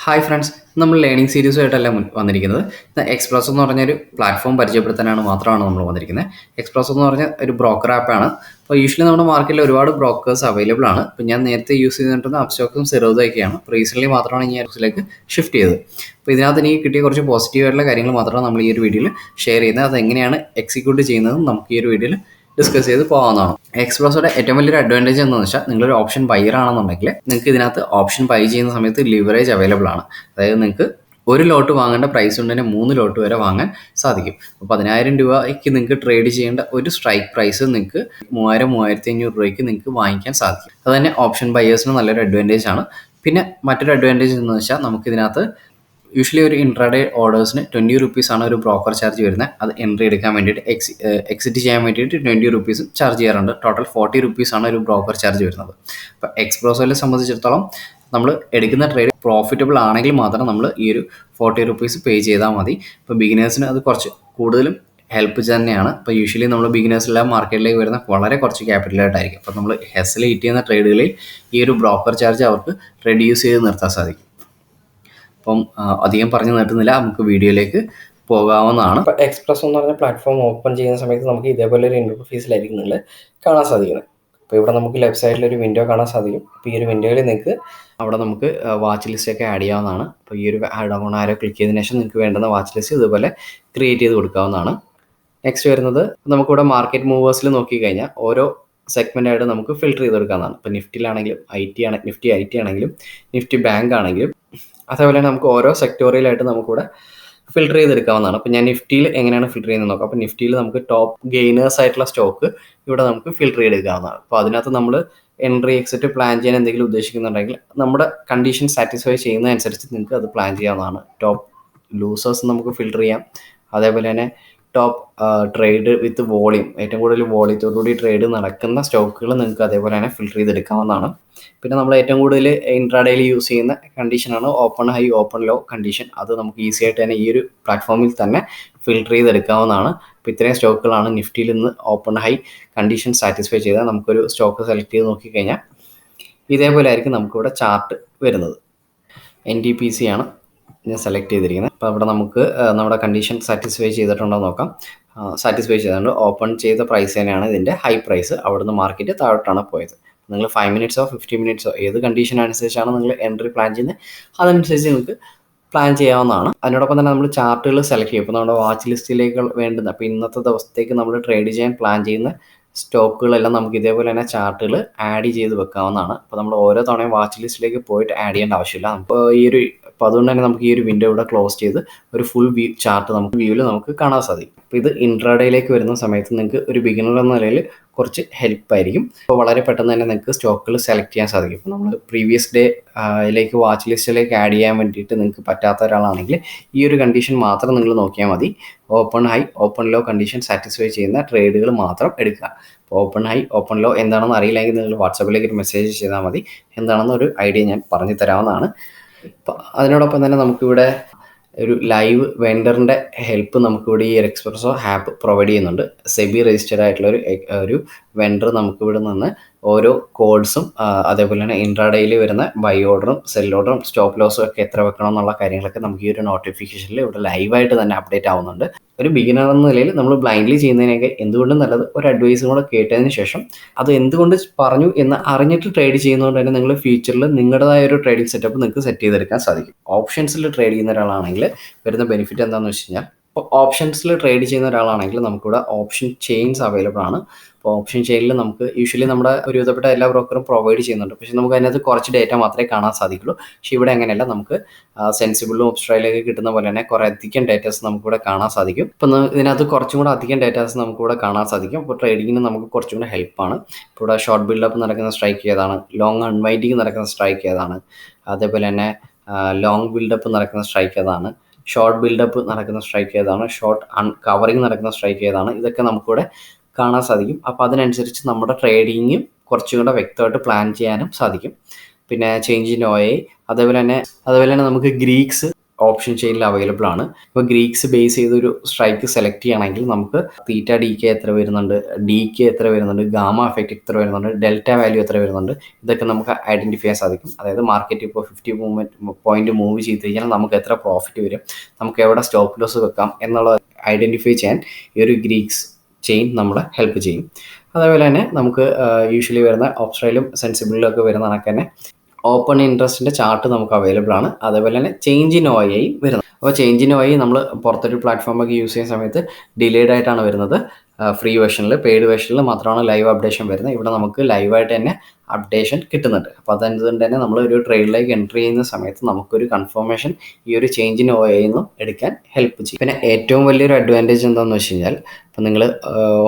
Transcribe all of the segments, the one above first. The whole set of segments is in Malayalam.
ഹായ് ഫ്രണ്ട്സ്, നമ്മൾ ലേണിംഗ് സീരീസുമായിട്ടല്ല വന്നിരിക്കുന്നത്. എക്സ്പ്രസ് എന്ന് പറഞ്ഞൊരു പ്ലാറ്റ്ഫോം പരിചയപ്പെടുത്താനാണ് മാത്രമാണ് നമ്മൾ വന്നിരിക്കുന്നത്. എക്സ്പ്രസ് എന്ന് പറഞ്ഞ ഒരു ബ്രോക്കർ ആപ്പാണ്. അപ്പോൾ യൂഷ്വലി നമ്മുടെ മാർക്കറ്റിൽ ഒരുപാട് ബ്രോക്കേഴ്സ് അവൈലബിൾ ആണ്. ഇപ്പോൾ ഞാൻ നേരത്തെ യൂസ് ചെയ്തിട്ടുള്ള അപ്സ്റ്റോക്സും സിറോദയൊക്കെയാണ്. അപ്പോൾ റീസെൻ്റ്ലി മാത്രമാണ് ഈ ആപ്സിലേക്ക് ഷിഫ്റ്റ് ചെയ്തത്. അപ്പോൾ ഇതിനകത്ത് എനിക്ക് കിട്ടിയ കുറച്ച് പോസിറ്റീവായിട്ടുള്ള കാര്യങ്ങൾ മാത്രമാണ് നമ്മൾ ഈ ഒരു വീഡിയോയിൽ ഷെയർ ചെയ്യുന്നത്. അതെങ്ങനെയാണ് എക്സിക്യൂട്ട് ചെയ്യുന്നതെന്ന് നമുക്ക് ഈ ഒരു വീഡിയോയിൽ ഡിസ്കസ് ചെയ്ത് പോകാവുന്നതാണ്. എക്സ്പ്രസോയുടെ ഏറ്റവും വലിയൊരു അഡ്വാൻറ്റേജ് എന്താണെന്ന് വെച്ചാൽ, നിങ്ങളൊരു ഓപ്ഷൻ ബയർ ആണെന്നുണ്ടെങ്കിൽ നിങ്ങൾക്ക് ഇതിനകത്ത് ഓപ്ഷൻ ബൈ ചെയ്യുന്ന സമയത്ത് ലിവറേജ് അവൈലബിൾ ആണ്. അതായത് നിങ്ങൾക്ക് ഒരു ലോട്ട് വാങ്ങേണ്ട പ്രൈസ് കൊണ്ട് തന്നെ 3 ലോട്ട് വരെ വാങ്ങാൻ സാധിക്കും. അപ്പോൾ 10,000 രൂപയ്ക്ക് നിങ്ങൾക്ക് ട്രേഡ് ചെയ്യേണ്ട ഒരു സ്ട്രൈക്ക് പ്രൈസ് നിങ്ങൾക്ക് 3,000-3,500 രൂപയ്ക്ക് നിങ്ങൾക്ക് വാങ്ങിക്കാൻ സാധിക്കും. അത് തന്നെ ഓപ്ഷൻ ബയേഴ്സിന് നല്ലൊരു അഡ്വാൻറ്റേജ് ആണ്. പിന്നെ മറ്റൊരു അഡ്വാൻറ്റേജ് എന്ന് വെച്ചാൽ, നമുക്കിതിനകത്ത് യൂഷ്വലി ഒരു ഇൻട്രാഡേ ഓർഡേഴ്സിന് 20 റുപ്പീസാണ് ഒരു ബ്രോക്കർ ചാർജ് വരുന്നത്. അത് എൻട്രി എടുക്കാൻ വേണ്ടിയിട്ട് എക്സിറ്റ് ചെയ്യാൻ വേണ്ടിയിട്ട് 20 റുപ്പീസ് ചാർജ് ചെയ്യാറുണ്ട്. ടോട്ടൽ 40 റുപ്പീസാണ് ഒരു ബ്രോക്കർ ചാർജ് വരുന്നത്. അപ്പോൾ എക്സ്പ്രസോയെ സംബന്ധിച്ചിടത്തോളം നമ്മൾ എടുക്കുന്ന ട്രേഡ് പ്രോഫിറ്റബിൾ ആണെങ്കിൽ മാത്രം നമ്മൾ ഈ ഒരു 40 റുപ്പീസ് പേ ചെയ്താൽ മതി. ഇപ്പോൾ ബിഗിനേഴ്സിന് അത് കുറച്ച് കൂടുതലും ഹെൽപ്പ് തന്നെയാണ്. ഇപ്പോൾ യൂഷ്വലി നമ്മൾ ബിഗിനേഴ്സിലെ മാർക്കറ്റിലേക്ക് വരുന്ന വളരെ കുറച്ച് ക്യാപിറ്റലായിട്ടായിരിക്കും. അപ്പോൾ നമ്മൾ ഹെസ്സിൽ ഹിറ്റ് ചെയ്യുന്ന ട്രേഡുകളിൽ ഈ ഒരു ബ്രോക്കർ ചാർജ് അവർക്ക് റെഡ്യൂസ് ചെയ്ത് നിർത്താൻ സാധിക്കും. അപ്പം അധികം പറഞ്ഞു നിർത്തുന്നില്ല, നമുക്ക് വീഡിയോയിലേക്ക് പോകാവുന്നതാണ്. ഇപ്പോൾ എക്സ്പ്രസ് എന്ന് പറഞ്ഞ പ്ലാറ്റ്ഫോം ഓപ്പൺ ചെയ്യുന്ന സമയത്ത് നമുക്ക് ഇതേപോലെ ഒരു ഇൻ്റർഫേസിലായിരിക്കും നിങ്ങൾ കാണാൻ സാധിക്കുന്നത്. അപ്പോൾ ഇവിടെ നമുക്ക് ലെഫ്റ്റ് സൈഡിലൊരു വിൻഡോ കാണാൻ സാധിക്കും. അപ്പോൾ ഈ ഒരു വിൻഡോയിൽ നിങ്ങൾക്ക് അവിടെ നമുക്ക് വാച്ച് ലിസ്റ്റൊക്കെ ആഡ് ചെയ്യാവുന്നതാണ്. അപ്പോൾ ഈ ഒരു ആഡ് ഓൺ ആരോ ക്ലിക്ക് ചെയ്തതിനു ശേഷം നിങ്ങൾക്ക് വേണ്ടുന്ന വാച്ച് ലിസ്റ്റ് ഇതുപോലെ ക്രിയേറ്റ് ചെയ്ത് കൊടുക്കാവുന്നതാണ്. നെക്സ്റ്റ് വരുന്നത്, നമുക്കിവിടെ മാർക്കറ്റ് മൂവേഴ്സിൽ നോക്കിക്കഴിഞ്ഞാൽ ഓരോ സെഗ്മെൻ്റായിട്ട് നമുക്ക് ഫിൽറ്റർ ചെയ്ത് കൊടുക്കാവുന്നതാണ്. ഇപ്പോൾ നിഫ്റ്റിയിലാണെങ്കിലും നിഫ്റ്റി ഐ ടി ആണെങ്കിലും നിഫ്റ്റി ബാങ്ക് ആണെങ്കിലും അതേപോലെ തന്നെ നമുക്ക് ഓരോ സെക്ടോറിയലായിട്ട് നമുക്കിവിടെ ഫിൽറ്റർ ചെയ്തെടുക്കാവുന്നതാണ്. അപ്പോൾ ഞാൻ നിഫ്റ്റിയിൽ എങ്ങനെയാണ് ഫിൽറ്റർ ചെയ്യുന്നത് നോക്കാം. അപ്പോൾ നിഫ്റ്റിയിൽ നമുക്ക് ടോപ്പ് ഗെയിനേഴ്സ് ആയിട്ടുള്ള സ്റ്റോക്ക് ഇവിടെ നമുക്ക് ഫിൽറ്റർ ചെയ്തെടുക്കാവുന്നതാണ്. അപ്പോൾ അതിനകത്ത് നമ്മൾ എൻട്രി എക്സിറ്റ് പ്ലാൻ ചെയ്യാൻ എന്തെങ്കിലും ഉദ്ദേശിക്കുന്നുണ്ടെങ്കിൽ നമ്മുടെ കണ്ടീഷൻ സാറ്റിസ്ഫൈ ചെയ്യുന്നതനുസരിച്ച് നിങ്ങൾക്ക് അത് പ്ലാൻ ചെയ്യാവുന്നതാണ്. ടോപ്പ് ലൂസേഴ്സ് നമുക്ക് ഫിൽറ്റർ ചെയ്യാം. അതേപോലെ തന്നെ ടോപ്പ് ട്രേഡ് വിത്ത് വോളിയം, ഏറ്റവും കൂടുതൽ വോളിയത്തോടുകൂടി ട്രേഡ് നടക്കുന്ന സ്റ്റോക്കുകൾ നിങ്ങൾക്ക് അതേപോലെ തന്നെ ഫിൽറ്റർ ചെയ്തെടുക്കാവുന്നതാണ്. പിന്നെ നമ്മൾ ഏറ്റവും കൂടുതൽ ഇൻട്രാഡേയിൽ യൂസ് ചെയ്യുന്ന കണ്ടീഷനാണ് open high open low condition. അത് നമുക്ക് ഈസി ആയിട്ട് തന്നെ ഈ ഒരു പ്ലാറ്റ്ഫോമിൽ തന്നെ ഫിൽറ്റർ ചെയ്തെടുക്കാവുന്നതാണ്. അപ്പോൾ ഇത്രയും സ്റ്റോക്കുകളാണ് നിഫ്റ്റിയിൽ നിന്ന് ഓപ്പൺ ഹൈ കണ്ടീഷൻ സാറ്റിസ്ഫൈ ചെയ്താൽ നമുക്കൊരു സ്റ്റോക്ക് സെലക്ട് ചെയ്ത് നോക്കിക്കഴിഞ്ഞാൽ ഇതേപോലെ ആയിരിക്കും നമുക്കിവിടെ ചാർട്ട് വരുന്നത്. NTPC ആണ് ഞാൻ സെലക്ട് ചെയ്തിരിക്കുന്നത്. അപ്പോൾ അവിടെ നമുക്ക് നമ്മുടെ കണ്ടീഷൻ സാറ്റിസ്ഫൈ ചെയ്തിട്ടുണ്ടോ നോക്കാം. സാറ്റിസ്ഫൈ ചെയ്തിട്ടുണ്ട്. ഓപ്പൺ ചെയ്ത പ്രൈസ് തന്നെയാണ് ഇതിൻ്റെ ഹൈ പ്രൈസ്. അവിടുന്ന് മാർക്കറ്റ് താഴോട്ടാണ് പോയത്. നിങ്ങൾ 5 മിനിറ്റ്സോ 50 മിനിറ്റ്സോ ഏത് കണ്ടീഷൻ അനുസരിച്ചാണ് നിങ്ങൾ എൻട്രി പ്ലാൻ ചെയ്യുന്നത് അതനുസരിച്ച് നിങ്ങൾക്ക് പ്ലാൻ ചെയ്യാവുന്നതാണ്. അതിനോടൊപ്പം തന്നെ നമ്മൾ ചാർട്ടുകൾ സെലക്ട് ചെയ്യും. ഇപ്പോൾ നമ്മുടെ വാച്ച് ലിസ്റ്റിലേക്ക് വേണ്ടുന്ന, അപ്പോൾ ഇന്നത്തെ ദിവസത്തേക്ക് നമ്മൾ ട്രേഡ് ചെയ്യാൻ പ്ലാൻ ചെയ്യുന്ന സ്റ്റോക്കുകളെല്ലാം നമുക്ക് ഇതേപോലെ തന്നെ ചാർട്ടുകൾ ആഡ് ചെയ്ത് വെക്കാവുന്നതാണ്. അപ്പോൾ നമ്മൾ ഓരോ തവണയും വാച്ച് ലിസ്റ്റിലേക്ക് പോയിട്ട് ആഡ് ചെയ്യേണ്ട ആവശ്യമില്ല. അപ്പോൾ അപ്പോൾ അതുകൊണ്ട് തന്നെ നമുക്ക് ഈ ഒരു വിൻഡോ ഇവിടെ ക്ലോസ് ചെയ്ത് ഒരു ഫുൾ വ്യൂ ചാർട്ട് നമുക്ക് വ്യൂവിൽ നമുക്ക് കാണാൻ സാധിക്കും. അപ്പോൾ ഇത് ഇൻട്രാഡേയിലേക്ക് വരുന്ന സമയത്ത് നിങ്ങൾക്ക് ഒരു ബിഗിനർ എന്ന നിലയിൽ കുറച്ച് ഹെൽപ്പായിരിക്കും. അപ്പോൾ വളരെ പെട്ടെന്ന് തന്നെ നിങ്ങൾക്ക് സ്റ്റോക്കുകൾ സെലക്ട് ചെയ്യാൻ സാധിക്കും. ഇപ്പോൾ നമ്മൾ പ്രീവിയസ് ഡേയിലേക്ക് വാച്ച് ലിസ്റ്റിലേക്ക് ആഡ് ചെയ്യാൻ വേണ്ടിയിട്ട് നിങ്ങൾക്ക് പറ്റാത്ത ഒരാളാണെങ്കിൽ ഈ ഒരു കണ്ടീഷൻ മാത്രം നിങ്ങൾ നോക്കിയാൽ മതി. Open high open low condition satisfy ചെയ്യുന്ന ട്രേഡുകൾ മാത്രം എടുക്കുക. അപ്പോൾ ഓപ്പൺ ഹൈ ഓപ്പൺ ലോ എന്താണെന്ന് അറിയില്ലെങ്കിൽ നിങ്ങൾ വാട്സാപ്പിലേക്ക് ഒരു മെസ്സേജ് ചെയ്താൽ മതി. എന്താണെന്നൊരു ഐഡിയ ഞാൻ പറഞ്ഞു തരാവുന്നതാണ്. അപ്പോൾ അതിനോടൊപ്പം തന്നെ നമുക്കിവിടെ ഒരു ലൈവ് വെണ്ടറിൻ്റെ ഹെൽപ്പ് നമുക്കിവിടെ ഈ എക്സ്പ്രസോ ആപ്പ് പ്രൊവൈഡ് ചെയ്യുന്നുണ്ട്. സെബി രജിസ്റ്റേർഡ് ആയിട്ടുള്ള ഒരു വെണ്ടർ നമുക്കിവിടെ നിന്ന് ഓരോ കോഡ്സും അതേപോലെ തന്നെ ഇൻട്രാഡേയിൽ വരുന്ന ബൈ ഓർഡറും സെൽ ഓർഡറും സ്റ്റോപ്പ് ലോസും ഒക്കെ എത്ര വെക്കണം എന്നുള്ള കാര്യങ്ങളൊക്കെ നമുക്ക് ഈ ഒരു നോട്ടിഫിക്കേഷനിൽ ഇവിടെ ലൈവായിട്ട് തന്നെ അപ്ഡേറ്റ് ആവുന്നുണ്ട്. ഒരു ബിഗിനർ എന്ന നിലയിൽ നമ്മൾ ബ്ലൈൻഡ്ലി ചെയ്യുന്നതിനൊക്കെ എന്തുകൊണ്ടും നല്ലത് ഒരു അഡ്വൈസും കൂടെ കേട്ടതിന് ശേഷം അത് എന്തുകൊണ്ട് പറഞ്ഞു എന്ന് അറിഞ്ഞിട്ട് ട്രേഡ് ചെയ്യുന്നതുകൊണ്ട് തന്നെ നിങ്ങൾ ഫ്യൂച്ചറിൽ നിങ്ങളുടേതായ ഒരു ട്രേഡിംഗ് സെറ്റപ്പ് നിങ്ങൾക്ക് സെറ്റ് ചെയ്തെടുക്കാൻ സാധിക്കും. ഓപ്ഷൻസിൽ ട്രേഡ് ചെയ്യുന്ന ഒരാളാണെങ്കിൽ വരുന്ന ബെനിഫിറ്റ് എന്താണെന്ന് വെച്ച് കഴിഞ്ഞാൽ, ഇപ്പോൾ ഓപ്ഷൻസിൽ ട്രേഡ് ചെയ്യുന്ന ഒരാളാണെങ്കിൽ നമുക്കിവിടെ ഓപ്ഷൻ ചെയിൻസ് അവൈലബിൾ ആണ്. അപ്പോൾ ഓപ്ഷൻ ചെയിനിൽ നമുക്ക് യൂഷ്വലി നമ്മുടെ ഒരുവിധപ്പെട്ട എല്ലാ ബ്രോക്കറും പ്രൊവൈഡ് ചെയ്യുന്നുണ്ട്. പക്ഷേ നമുക്ക് അതിനകത്ത് കുറച്ച് ഡേറ്റ മാത്രമേ കാണാൻ സാധിക്കുള്ളൂ. പക്ഷേ ഇവിടെ അങ്ങനെയല്ല, നമുക്ക് സെൻസിബിളും ഓപ്സ്ട്രയിലേക്ക് കിട്ടുന്ന പോലെ തന്നെ കുറേ അധികം ഡേറ്റാസ് നമുക്കിവിടെ കാണാൻ സാധിക്കും. ഇപ്പം ഇതിനകത്ത് കുറച്ചും കൂടെ അധികം ഡേറ്റാസ് നമുക്കിവിടെ കാണാൻ സാധിക്കും. അപ്പോൾ ട്രേഡിങ്ങിന് നമുക്ക് കുറച്ചും കൂടെ ഹെൽപ്പാണ്. ഇപ്പോൾ ഇവിടെ ഷോർട്ട് ബിൽഡപ്പ് നടക്കുന്ന സ്ട്രൈക്ക് ഏതാണ്, ലോങ് അൺവൈൻഡിങ് നടക്കുന്ന സ്ട്രൈക്ക് ഏതാണ്, അതേപോലെ തന്നെ ലോങ് ബിൽഡപ്പ് നടക്കുന്ന സ്ട്രൈക്ക് ഏതാണ്, ഷോർട്ട് ബിൽഡപ്പ് നടക്കുന്ന സ്ട്രൈക്ക് ഏതാണ്, ഷോർട്ട് കവറിങ് നടക്കുന്ന സ്ട്രൈക്ക് ഏതാണ്, ഇതൊക്കെ നമുക്കിവിടെ കാണാൻ സാധിക്കും. അപ്പോൾ അതിനനുസരിച്ച് നമ്മുടെ ട്രേഡിങ്ങും കുറച്ചും കൂടെ വ്യക്തമായിട്ട് പ്ലാൻ ചെയ്യാനും സാധിക്കും. പിന്നെ ചേഞ്ച് ഇൻ OA അതേപോലെ തന്നെ നമുക്ക് ഗ്രീക്സ് ഓപ്ഷൻ ചെയിനിൽ അവൈലബിൾ ആണ്. ഇപ്പോൾ ഗ്രീക്സ് ബേസ് ചെയ്തൊരു സ്ട്രൈക്ക് സെലക്ട് ചെയ്യണമെങ്കിൽ നമുക്ക് തീറ്റ ഡി കെ എത്ര വരുന്നുണ്ട്, ഡി കെ എത്ര വരുന്നുണ്ട്, ഗാമ എഫക്റ്റ് എത്ര വരുന്നുണ്ട്, ഡെൽറ്റ വാല്യൂ എത്ര വരുന്നുണ്ട്, ഇതൊക്കെ നമുക്ക് ഐഡൻറ്റിഫൈ ചെയ്യാൻ സാധിക്കും. അതായത് മാർക്കറ്റ് ഇപ്പോൾ 50 പോയിന്റ് മൂവ് ചെയ്ത് കഴിഞ്ഞാൽ നമുക്ക് എത്ര പ്രോഫിറ്റ് വരും, നമുക്ക് എവിടെ സ്റ്റോപ്പ് ലോസ് വെക്കാം എന്നുള്ളത് ഐഡൻറ്റിഫൈ ചെയ്യാൻ ഈ ഒരു ഗ്രീക്സ് ചെയിൻ നമ്മളെ ഹെൽപ്പ് ചെയ്യും. അതേപോലെ തന്നെ നമുക്ക് യൂഷ്വലി വരുന്ന ഓപ്ഷനിലും സെൻസിബിളിലും ഒക്കെ വരുന്ന കണക്ക് തന്നെ ഓപ്പൺ ഇൻട്രസ്റ്റിൻ്റെ ചാർട്ട് നമുക്ക് അവൈലബിൾ ആണ്. അതേപോലെ തന്നെ ചേഞ്ച് ഇൻ ഒ ഐ വരുന്നത്. അപ്പോൾ ചേഞ്ച് ഇൻ ഒ ഐ നമ്മൾ പുറത്തൊരു പ്ലാറ്റ്ഫോമൊക്കെ യൂസ് ചെയ്യുന്ന സമയത്ത് ഡിലേഡ് ആയിട്ടാണ് വരുന്നത്. ഫ്രീ വേർഷനിൽ, പെയ്ഡ് വേർഷനിൽ മാത്രമാണ് ലൈവ് അപ്ഡേഷൻ വരുന്നത്. ഇവിടെ നമുക്ക് ലൈവായിട്ട് തന്നെ അപ്ഡേഷൻ കിട്ടുന്നുണ്ട്. അപ്പോൾ അതുകൊണ്ട് തന്നെ നമ്മൾ ഒരു ട്രേഡിലേക്ക് എൻട്രി ചെയ്യുന്ന സമയത്ത് നമുക്കൊരു കൺഫർമേഷൻ ഈ ഒരു ചേഞ്ച് ഇൻ ഒ ഐ നിന്ന് എടുക്കാൻ ഹെൽപ്പ് ചെയ്യും. പിന്നെ ഏറ്റവും വലിയൊരു അഡ്വാൻറ്റേജ് എന്താണെന്ന് വെച്ച് കഴിഞ്ഞാൽ, ഇപ്പോൾ നിങ്ങൾ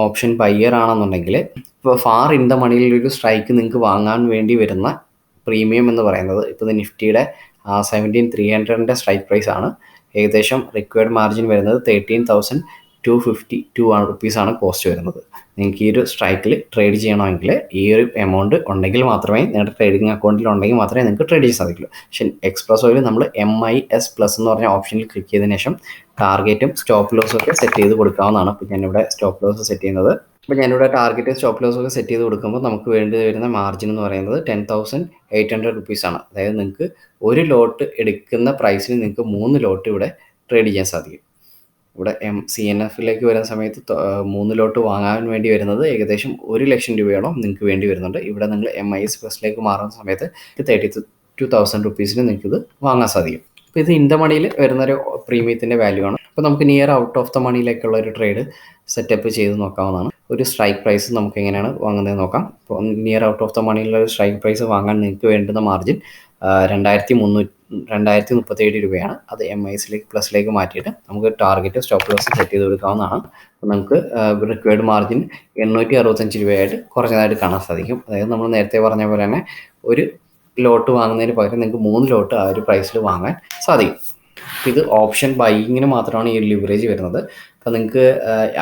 ഓപ്ഷൻ ബയ്യർ ആണെന്നുണ്ടെങ്കിൽ ഇപ്പോൾ ഫാർ ഇൻ ദ മണിയിൽ ഒരു സ്ട്രൈക്ക് നിങ്ങൾക്ക് വാങ്ങാൻ വേണ്ടി വരുന്ന പ്രീമിയം എന്ന് പറയുന്നത് ഇപ്പോൾ നിഫ്റ്റിയുടെ 17,300 സ്ട്രൈക്ക് പ്രൈസ് ആണ്. ഏകദേശം റിക്വയർഡ് മാർജിൻ വരുന്നത് 13,252 റുപ്പീസാണ് കോസ്റ്റ് വരുന്നത്. നിങ്ങൾക്ക് ഈ ഒരു സ്ട്രൈക്കിൽ ട്രേഡ് ചെയ്യണമെങ്കിൽ ഈ ഒരു എമൗണ്ട് ഉണ്ടെങ്കിൽ മാത്രമേ, നിങ്ങളുടെ ട്രേഡിംഗ് അക്കൗണ്ടിൽ ഉണ്ടെങ്കിൽ മാത്രമേ നിങ്ങൾക്ക് ട്രേഡ് ചെയ്യാൻ സാധിക്കുള്ളൂ. പക്ഷേ എക്സ്പ്രസോയിൽ നമ്മൾ MIS+ എന്ന് പറഞ്ഞ ഓപ്ഷനിൽ ക്ലിക്ക് ചെയ്തതിന് ശേഷം ടാർഗറ്റും സ്റ്റോപ്പ് ലോസും ഒക്കെ സെറ്റ് ചെയ്ത് കൊടുക്കാവുന്നതാണ്. അപ്പോൾ ഞാനിവിടെ സ്റ്റോപ്പ് ലോസ് സെറ്റ് ചെയ്യുന്നത്, അപ്പോൾ ഞാനിവിടെ ടാർഗറ്റ് സ്റ്റോപ്പ് ലോസ് ഒക്കെ സെറ്റ് ചെയ്ത് കൊടുക്കുമ്പോൾ നമുക്ക് വേണ്ടി വരുന്ന മാർജിൻ എന്ന് പറയുന്നത് 10,800 റുപ്പീസാണ്. അതായത് നിങ്ങൾക്ക് ഒരു ലോട്ട് എടുക്കുന്ന പ്രൈസിന് നിങ്ങൾക്ക് 3 ലോട്ട് ഇവിടെ ട്രേഡ് ചെയ്യാൻ സാധിക്കും. ഇവിടെ CNFിലേക്ക് വരുന്ന സമയത്ത് 3 ലോട്ട് വാങ്ങാൻ വേണ്ടി വരുന്നത് ഏകദേശം 1 ലക്ഷം രൂപയോളം നിങ്ങൾക്ക് വേണ്ടി വരുന്നുണ്ട്. ഇവിടെ നിങ്ങൾ MIS+ മാറുന്ന സമയത്ത് 32,000 റുപ്പീസിന് നിങ്ങൾക്കിത് വാങ്ങാൻ സാധിക്കും. അപ്പോൾ ഇത് ഇൻ ദ മണിയിൽ വരുന്നൊരു പ്രീമിയത്തിൻ്റെ വാല്യൂ ആണ്. അപ്പോൾ നമുക്ക് നിയർ ഔട്ട് ഓഫ് ദ മണിയിലേക്കുള്ള ഒരു ട്രേഡ് സെറ്റപ്പ് ചെയ്ത് നോക്കാവുന്നതാണ്. ഒരു സ്ട്രൈക്ക് പ്രൈസ് നമുക്ക് എങ്ങനെയാണ് വാങ്ങുന്നത് നോക്കാം. അപ്പോൾ നിയർ ഔട്ട് ഓഫ് ദ മണിയിലുള്ള ഒരു സ്ട്രൈക്ക് പ്രൈസ് വാങ്ങാൻ നിങ്ങൾക്ക് വേണ്ടുന്ന മാർജിൻ 2,337 രൂപയാണ്. അത് MIS+ മാറ്റിയിട്ട് നമുക്ക് ടാർഗറ്റ് സ്റ്റോപ്പ് ലോസ് സെറ്റ് ചെയ്ത് കൊടുക്കാവുന്നതാണ്. അപ്പോൾ നമുക്ക് റിക്വയർഡ് മാർജിൻ 865 രൂപയായിട്ട് കുറഞ്ഞതായിട്ട് കാണാൻ സാധിക്കും. അതായത് നമ്മൾ നേരത്തെ പറഞ്ഞ പോലെ തന്നെ ഒരു ലോട്ട് വാങ്ങുന്നതിന് പകരം നിങ്ങൾക്ക് 3 ലോട്ട് ആ ഒരു പ്രൈസിൽ വാങ്ങാൻ സാധിക്കും. ഇത് ഓപ്ഷൻ ബൈയിങ്ങിന് മാത്രമാണ് ഈ ലിവറേജ് വരുന്നത്. അപ്പോൾ നിങ്ങൾക്ക്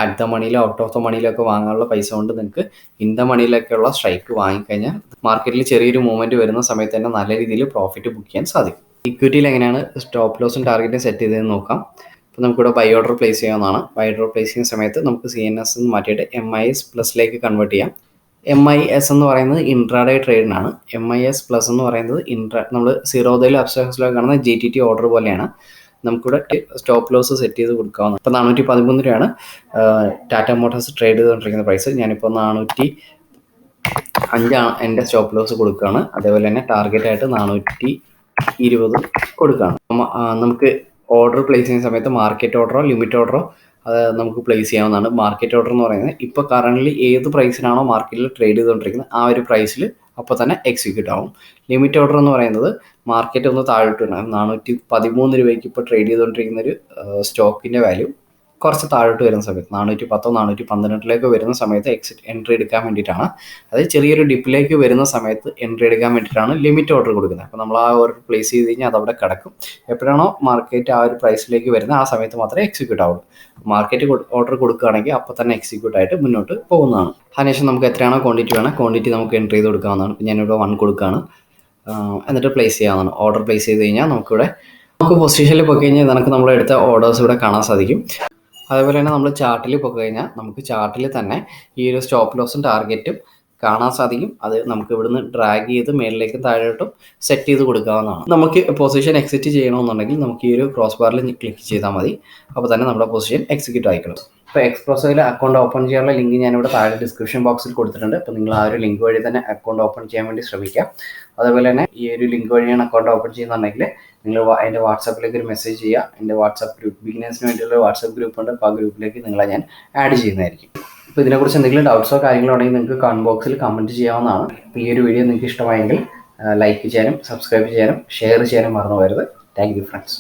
അറ്റ് ദ മണിയിലോ ഔട്ട് ഓഫ് ദ മണിയിലോ ഒക്കെ വാങ്ങാനുള്ള പൈസ കൊണ്ട് നിങ്ങൾക്ക് ഇൻ ദ മണിയിലൊക്കെയുള്ള സ്ട്രൈക്ക് വാങ്ങിക്കഴിഞ്ഞാൽ മാർക്കറ്റിൽ ചെറിയൊരു മൂവ്മെൻറ്റ് വരുന്ന സമയത്ത് തന്നെ നല്ല രീതിയിൽ പ്രോഫിറ്റ് ബുക്ക് ചെയ്യാൻ സാധിക്കും. ഇക്വിറ്റിയിൽ എങ്ങനെയാണ് സ്റ്റോപ്പ് ലോസും ടാർഗറ്റും സെറ്റ് ചെയ്തതെന്ന് നോക്കാം. അപ്പോൾ നമുക്കിവിടെ ബൈ ഓർഡർ പ്ലേസ് ചെയ്യാവുന്നതാണ്. ബൈ ഓർഡർ പ്ലേസ് ചെയ്യുന്ന സമയത്ത് നമുക്ക് CNS എന്ന് മാറ്റിയിട്ട് MIS+ കൺവേർട്ട് ചെയ്യാം. MIS എന്ന് പറയുന്നത് ഇൻട്രാഡേ ട്രേഡിനാണ്. MIS+ എന്ന് പറയുന്നത് നമ്മൾ സീറോദയിൽ അബ്സ്ട്രാക്ട്സിലൊക്കെ കാണുന്ന GTT ഓർഡർ പോലെയാണ്. നമുക്കിവിടെ സ്റ്റോപ്പ് ലോസ് സെറ്റ് ചെയ്ത് കൊടുക്കാവുന്ന. ഇപ്പോൾ 413 രൂപയാണ് ടാറ്റ മോട്ടോഴ്സ് ട്രേഡ് ചെയ്തുകൊണ്ടിരിക്കുന്ന പ്രൈസ്. ഞാനിപ്പോൾ 405 എൻ്റെ സ്റ്റോപ്പ് ലോസ് കൊടുക്കുകയാണ്. അതേപോലെ തന്നെ ടാർഗറ്റായിട്ട് 420 കൊടുക്കുകയാണ്. നമുക്ക് ഓർഡർ പ്ലേസ് ചെയ്യുന്ന സമയത്ത് മാർക്കറ്റ് ഓർഡറോ ലിമിറ്റ് ഓർഡറോ അത് നമുക്ക് പ്ലേസ് ചെയ്യാവുന്നതാണ്. മാർക്കറ്റ് ഓർഡർ എന്ന് പറയുന്നത് ഇപ്പോൾ കറൻ്റ് ഏത് പ്രൈസിനാണോ മാർക്കറ്റിൽ ട്രേഡ് ചെയ്തുകൊണ്ടിരിക്കുന്നത് ആ ഒരു പ്രൈസിൽ അപ്പോൾ തന്നെ എക്സിക്യൂട്ട് ആവും. ലിമിറ്റ് ഓർഡർ എന്ന് പറയുന്നത് മാർക്കറ്റ് ഒന്ന് താഴോട്ട് വരണം. 413 രൂപയ്ക്ക് ഇപ്പോൾ ട്രേഡ് ചെയ്തുകൊണ്ടിരിക്കുന്ന ഒരു സ്റ്റോക്കിൻ്റെ വാല്യൂ കുറച്ച് താഴോട്ട് വരുന്ന സമയത്ത് 410 412 വരുന്ന സമയത്ത് എൻട്രി എടുക്കാൻ വേണ്ടിയിട്ടാണ്. അതായത് ചെറിയൊരു ഡിപ്പിലേക്ക് വരുന്ന സമയത്ത് എൻട്രി എടുക്കാൻ വേണ്ടിയിട്ടാണ് ലിമിറ്റ് ഓർഡർ കൊടുക്കുന്നത്. അപ്പോൾ നമ്മൾ ആ ഓർഡർ പ്ലേസ് ചെയ്ത് കഴിഞ്ഞാൽ അതവിടെ കിടക്കും. എപ്പോഴാണോ മാർക്കറ്റ് ആ ഒരു പ്രൈസിലേക്ക് വരുന്നത് ആ സമയത്ത് മാത്രമേ എക്സിക്യൂട്ട് ആവുള്ളൂ. മാർക്കറ്റ് ഓർഡർ കൊടുക്കുകയാണെങ്കിൽ അപ്പോൾ തന്നെ എക്സിക്യൂട്ട് ആയിട്ട് മുന്നോട്ട് പോകുന്നതാണ്. അതിനുശേഷം നമുക്ക് എത്രയാണോ ക്വാണ്ടിറ്റി വേണം ക്വാണ്ടിറ്റി നമുക്ക് എൻട്രി ചെയ്ത് കൊടുക്കാവുന്നതാണ്. ഞാനിവിടെ 1 കൊടുക്കുകയാണ്. എന്നിട്ട് പ്ലേസ് ചെയ്യാവുന്നതാണ്. ഓർഡർ പ്ലേസ് ചെയ്ത് കഴിഞ്ഞാൽ നമുക്ക് പൊസിഷനിൽ പോയി കഴിഞ്ഞാൽ നമ്മൾ എടുത്ത ഓർഡേഴ്സ് ഇവിടെ കാണാൻ സാധിക്കും. അതേപോലെ തന്നെ നമ്മൾ ചാർട്ടിൽ പോയി കഴിഞ്ഞാൽ നമുക്ക് ചാർട്ടിൽ തന്നെ ഈ ഒരു സ്റ്റോപ്പ് ലോസും ടാർഗറ്റും കാണാൻ സാധിക്കും. അത് നമുക്ക് ഇവിടുന്ന് ഡ്രാഗ് ചെയ്ത് മേളിലേക്കും താഴോട്ടും സെറ്റ് ചെയ്ത് കൊടുക്കാവുന്നതാണ്. നമുക്ക് പൊസിഷൻ എക്സിറ്റ് ചെയ്യണമെന്നുണ്ടെങ്കിൽ നമുക്ക് ഈ ഒരു ക്രോസ് ബാറിൽ ക്ലിക്ക് ചെയ്താൽ മതി. അപ്പോൾ തന്നെ നമ്മുടെ പൊസിഷൻ എക്സിക്യൂട്ട് ആയിക്കോളും. ഇപ്പോൾ എക്സ്പ്രസോയിൽ അക്കൗണ്ട് ഓപ്പൺ ചെയ്യാനുള്ള ലിങ്ക് ഞാനിവിടെ താഴെ ഡിസ്ക്രിപ്ഷൻ ബോക്സിൽ കൊടുത്തിട്ടുണ്ട്. അപ്പോൾ നിങ്ങൾ ആ ഒരു ലിങ്ക് വഴി തന്നെ അക്കൗണ്ട് ഓപ്പൺ ചെയ്യാൻ വേണ്ടി ശ്രമിക്കുക. അതേപോലെ തന്നെ ഈ ഒരു ലിങ്ക് വഴിയാണ് അക്കൗണ്ട് ഓപ്പൺ ചെയ്യുന്നുണ്ടെങ്കിൽ നിങ്ങൾ എൻ്റെ വാട്സാപ്പിലേക്ക് ഒരു മെസ്സേജ് ചെയ്യുക. എൻ്റെ വാട്സാപ്പ് ഗ്രൂപ്പ്, ബിഗിനേഴ്സിന് വേണ്ടിയുള്ള വാട്സാപ്പ് ഗ്രൂപ്പ് ഉണ്ട്. അപ്പോൾ ആ ഗ്രൂപ്പിലേക്ക് നിങ്ങളെ ഞാൻ ആഡ് ചെയ്യുന്നതായിരിക്കും. അപ്പോൾ ഇതിനെക്കുറിച്ച് എന്തെങ്കിലും ഡൗട്ട്സോ കാര്യങ്ങളോ ഉണ്ടെങ്കിൽ നിങ്ങൾക്ക് കമൻറ്റ് ബോക്സിൽ കമൻറ്റ് ചെയ്യാവുന്നതാണ്. അപ്പോൾ ഈ ഒരു വീഡിയോ നിങ്ങൾക്ക് ഇഷ്ടമായെങ്കിൽ ലൈക്ക് ചെയ്യാനും സബ്സ്ക്രൈബ് ചെയ്യാനും ഷെയർ ചെയ്യാനും മറന്നു പോകരുത്. Thank you friends.